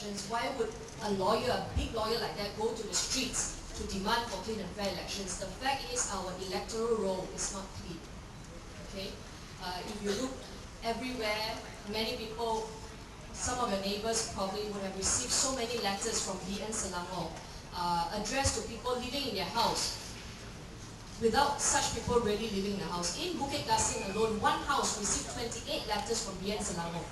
elections, why would a lawyer, a big lawyer like that, go to the streets to demand for clean and fair elections? The fact is our electoral roll is not clean. Okay? If you look everywhere, many people, some of your neighbors probably would have received so many letters from BN Selangor addressed to people living in their house without such people really living in the house. In Bukit Gasing alone, one house received 28 letters from BN Selangor.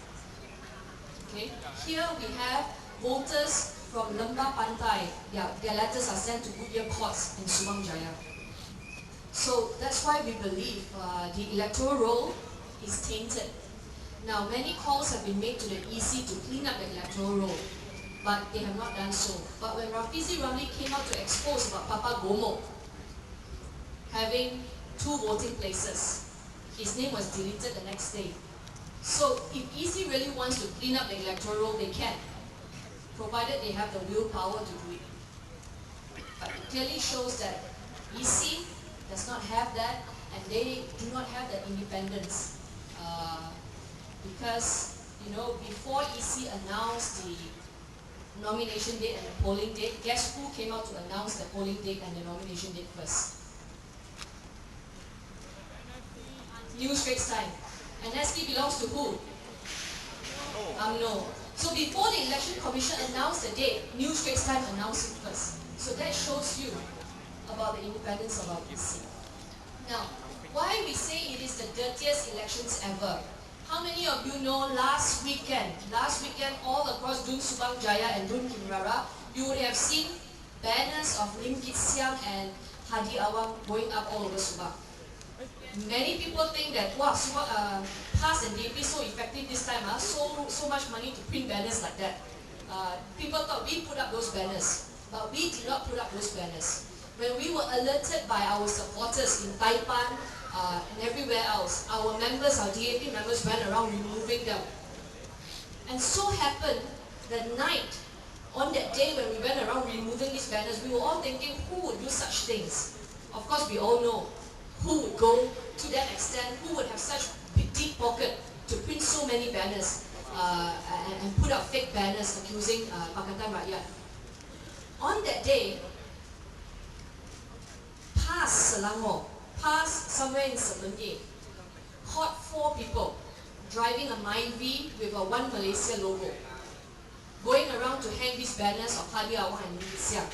Okay? Here we have voters from Lembah Pantai. Their letters are sent to Goodyear courts in Subang Jaya. So that's why we believe the electoral roll is tainted. Now, many calls have been made to the EC to clean up the electoral roll, but they have not done so. But when Rafizi Ramli came out to expose about Papagomo having 2 voting places, his name was deleted the next day. So if EC really wants to clean up the electoral roll, they can, provided they have the willpower to do it. But it clearly shows that EC does not have that, and they do not have that independence. Because, you know, before EC announced the nomination date and the polling date, guess who came out to announce the polling date and the nomination date first? New Straits Time. And SK belongs to who? No. So before the Election Commission announced the date, New Straits Time announced it first. So that shows you about the independence of our EC. Now, why we say it is the dirtiest elections ever? How many of you know last weekend all across Dun Subang Jaya and Dun Kinrara, you would have seen banners of Lim Kit Siang and Hadi Awang going up all over Subang. Many people think that, wow, PAS and DAP so effective this time, so much money to print banners like that. People thought we put up those banners, but we did not put up those banners. When we were alerted by our supporters in Taipan and everywhere else, our members, our DAP members went around removing them. And so happened that night, on that day when we went around removing these banners, we were all thinking, who would do such things? Of course, we all know who would go to that extent, who would have such deep pocket to print so many banners and put up fake banners accusing Pakatan Rakyat. On that day, PAS Selangor, PAS somewhere in Semenye, caught 4 people driving a Myvi with a One Malaysia logo, going around to hang these banners of Hadi Awang and Lim Kit Siang.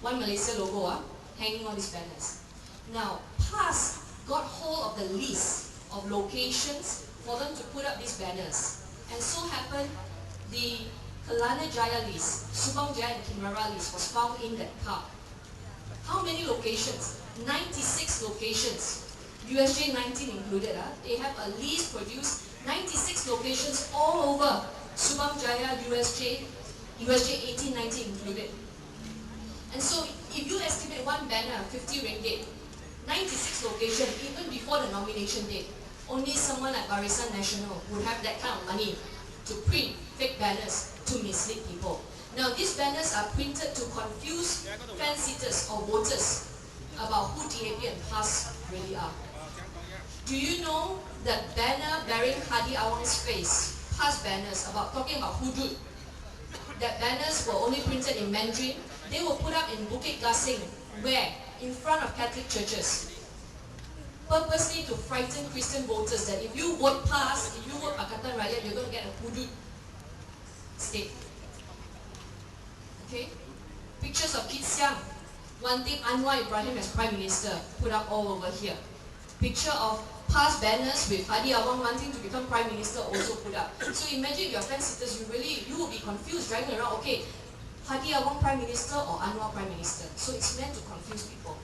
One Malaysia logo, hanging on these banners. Now, PAS got hold of the list of locations for them to put up these banners. And so happened, the Kelana Jaya list, Subang Jaya and Kinrara list was found in that car. How many locations? 96 locations. USJ13 included. They have a list produced, 96 locations all over Subang Jaya, USJ18, 19 included. And so if you estimate one banner, 50 ringgit, 96 locations, even before the nomination date, only someone like Barisan Nasional would have that kind of money to print fake banners to mislead people. Now, these banners are printed to confuse fence-sitters or voters about who DAP and PAS really are. Do you know that banner bearing Hadi Awang's face, PAS banners talking about hudud, that banners were only printed in Mandarin? They were put up in Bukit Gasing, where? In front of Catholic churches, purposely to frighten Christian voters that if you vote PAS, if you vote Pakatan Rakyat, you're going to get a hudud state. Okay? Pictures of Kit Siang wanting Anwar Ibrahim as Prime Minister, put up all over here. Picture of PAS banners with Hadi Awang wanting to become Prime Minister, also put up. So imagine if your fence-sitters, you will be confused driving around, okay, Hadi Awang Prime Minister or Anwar Prime Minister. So it's meant to confuse people.